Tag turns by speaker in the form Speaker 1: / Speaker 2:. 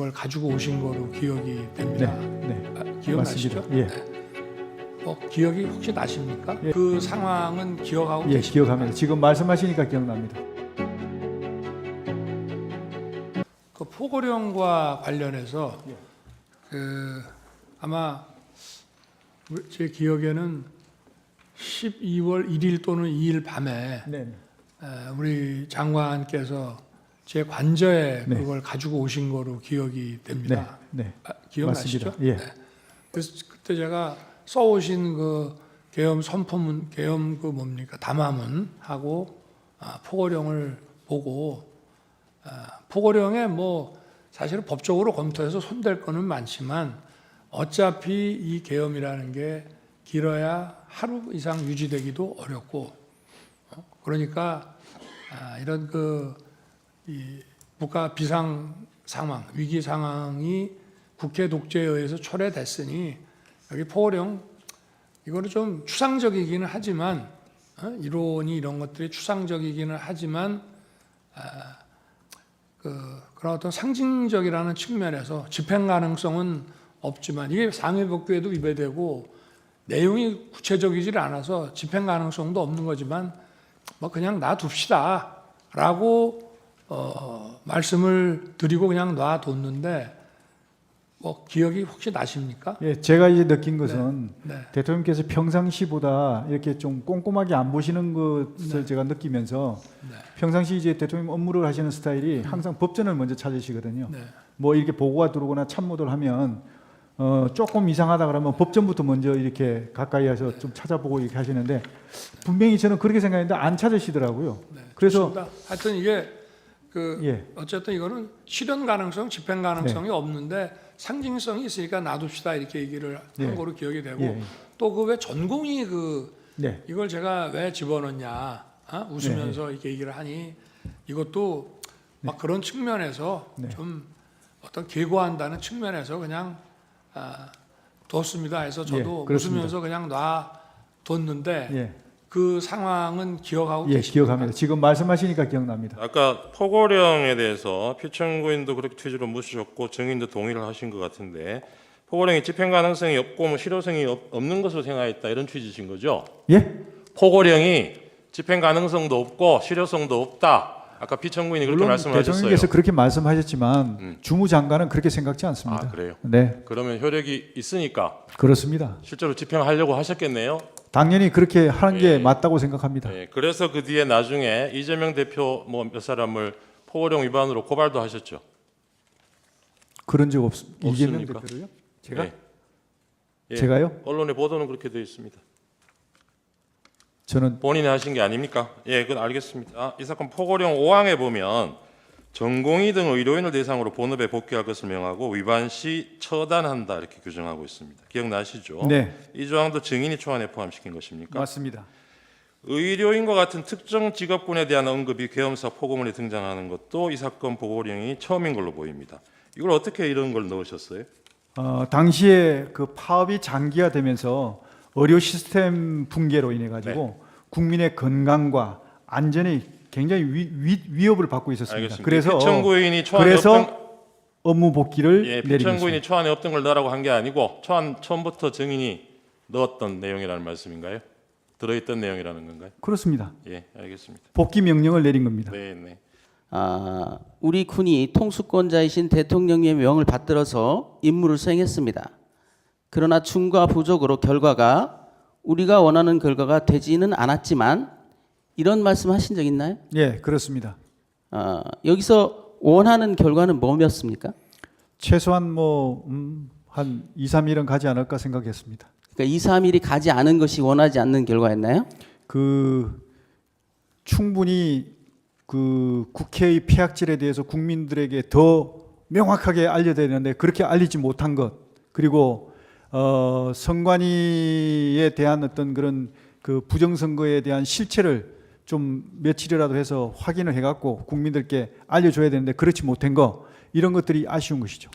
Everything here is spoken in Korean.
Speaker 1: 그걸 가지고 오신 거로 기억이 됩니다. 기억나시죠?
Speaker 2: 예.
Speaker 1: 기억이 혹시 나십니까?
Speaker 2: 예.
Speaker 1: 그 상황은 기억하고
Speaker 2: 예,
Speaker 1: 계십니까?
Speaker 2: 기억합니다. 지금 말씀하시니까 기억납니다.
Speaker 1: 그 포고령과 관련해서 아마 제 기억에는 12월 1일 또는 2일 밤에 우리 장관께서 제 관저에 그걸 가지고 오신 거로 기억이 됩니다. 기억나시죠?
Speaker 2: 예.
Speaker 1: 그래서 그때 제가 써오신 그 계엄 선포문, 계엄 그 뭡니까 담화문하고 포고령을 보고 포고령에 뭐 사실은 법적으로 검토해서 손댈 거는 많지만 어차피 이 계엄이라는 게 길어야 하루 이상 유지되기도 어렵고 그러니까 이런 이 국가 비상 상황, 위기 상황이 국회 독재에 의해서 초래됐으니 여기 포고령 이거는 좀 추상적이기는 하지만 이론이 이런 것들이 추상적이기는 하지만 그런 어떤 상징적이라는 측면에서 집행 가능성은 없지만 이게 상해법규에도 위배되고 내용이 구체적이질 않아서 집행 가능성도 없는 거지만 뭐 그냥 놔둡시다라고 말씀을 드리고 그냥 놔뒀는데 뭐 기억이 혹시 나십니까?
Speaker 2: 예, 제가 이제 느낀 것은 대통령께서 평상시보다 이렇게 좀 꼼꼼하게 안 보시는 것을 제가 느끼면서 평상시 이제 대통령 업무를 하시는 스타일이 항상 법전을 먼저 찾으시거든요. 뭐 이렇게 보고가 들어오거나 참모들 하면 조금 이상하다 그러면 법전부터 먼저 이렇게 가까이 해서 좀 찾아보고 이렇게 하시는데 분명히 저는 그렇게 생각했는데 안 찾으시더라고요. 그래서
Speaker 1: 하여튼 이게 어쨌든 이거는 실현 가능성, 집행 가능성이 없는데 상징성이 있으니까 놔둡시다 이렇게 얘기를 한 거로 기억이 되고 또 그 왜 전공이 이걸 제가 왜 집어넣냐 웃으면서 이렇게 얘기를 하니 이것도 막 그런 측면에서 좀 어떤 계고한다는 측면에서 그냥 뒀습니다 해서 저도 웃으면서 그냥 놔뒀는데 그 상황은 기억하고 계십니까?
Speaker 2: 기억합니다. 지금 말씀하시니까 기억납니다.
Speaker 3: 아까 포고령에 대해서 피청구인도 그렇게 취지로 묻으셨고 증인도 동의를 하신 것 같은데 포고령이 집행 가능성이 없고 뭐 실효성이 없는 것으로 생각했다 이런 취지신 거죠?
Speaker 2: 예?
Speaker 3: 포고령이 집행 가능성도 없고 실효성도 없다. 아까 피청구인이 그렇게 말씀하셨어요.
Speaker 2: 대통령께서 그렇게 말씀하셨지만 주무장관은 그렇게 생각지 않습니다.
Speaker 3: 그래요?
Speaker 2: 네.
Speaker 3: 그러면 효력이 있으니까
Speaker 2: 그렇습니다.
Speaker 3: 실제로 집행하려고 하셨겠네요.
Speaker 2: 당연히 그렇게 하는 게 맞다고 생각합니다.
Speaker 3: 그래서 그 뒤에 나중에 이재명 대표 뭐 몇 사람을 포고령 위반으로 고발도 하셨죠.
Speaker 2: 그런 적 없습니다. 이재명
Speaker 3: 없습니까?
Speaker 2: 대표를요? 제가?
Speaker 3: 예.
Speaker 2: 제가요?
Speaker 3: 언론의 보도는 그렇게 되어 있습니다.
Speaker 2: 저는
Speaker 3: 본인이 하신 게 아닙니까? 예, 그건 알겠습니다. 이 사건 포고령 5항에 보면 전공의 등 의료인을 대상으로 본업에 복귀할 것을 명하고 위반 시 처단한다 이렇게 규정하고 있습니다. 기억나시죠?
Speaker 2: 네.
Speaker 3: 이 조항도 증인이 초안에 포함시킨 것입니까?
Speaker 2: 맞습니다.
Speaker 3: 의료인과 같은 특정 직업군에 대한 언급이 계엄사 포고문에 등장하는 것도 이 사건 포고령이 처음인 걸로 보입니다. 이걸 어떻게 이런 걸 넣으셨어요?
Speaker 2: 당시에 그 파업이 장기화되면서 의료 시스템 붕괴로 인해 가지고 국민의 건강과 안전이 굉장히 위협을 받고 있었습니다.
Speaker 3: 알겠습니다.
Speaker 2: 그래서
Speaker 3: 피청구인이 초안에 없던
Speaker 2: 업무 복귀를 내리고
Speaker 3: 피청구인이
Speaker 2: 있습니다.
Speaker 3: 초안에 없던 걸 넣으라고 한 게 아니고 초안 처음부터 증인이 넣었던 내용이라는 말씀인가요? 들어있던 내용이라는 건가요?
Speaker 2: 그렇습니다.
Speaker 3: 예, 알겠습니다.
Speaker 2: 복귀 명령을 내린 겁니다.
Speaker 3: 네.
Speaker 4: 우리 군이 통수권자이신 대통령의 명을 받들어서 임무를 수행했습니다. 그러나 충과 부족으로 결과가 우리가 원하는 결과가 되지는 않았지만 이런 말씀하신 적 있나요?
Speaker 2: 예, 그렇습니다.
Speaker 4: 여기서 원하는 결과는 뭐였습니까?
Speaker 2: 최소한 한 2, 3일은 가지 않을까 생각했습니다.
Speaker 4: 그러니까 2, 3일이 가지 않은 것이 원하지 않는 결과였나요?
Speaker 2: 충분히 국회의 폐악질에 대해서 국민들에게 더 명확하게 알려야 되는데 그렇게 알리지 못한 것, 그리고 선관위에 대한 어떤 그런 부정선거에 대한 실체를 좀 며칠이라도 해서 확인을 해갖고 국민들께 알려줘야 되는데 그렇지 못한 거, 이런 것들이 아쉬운 것이죠.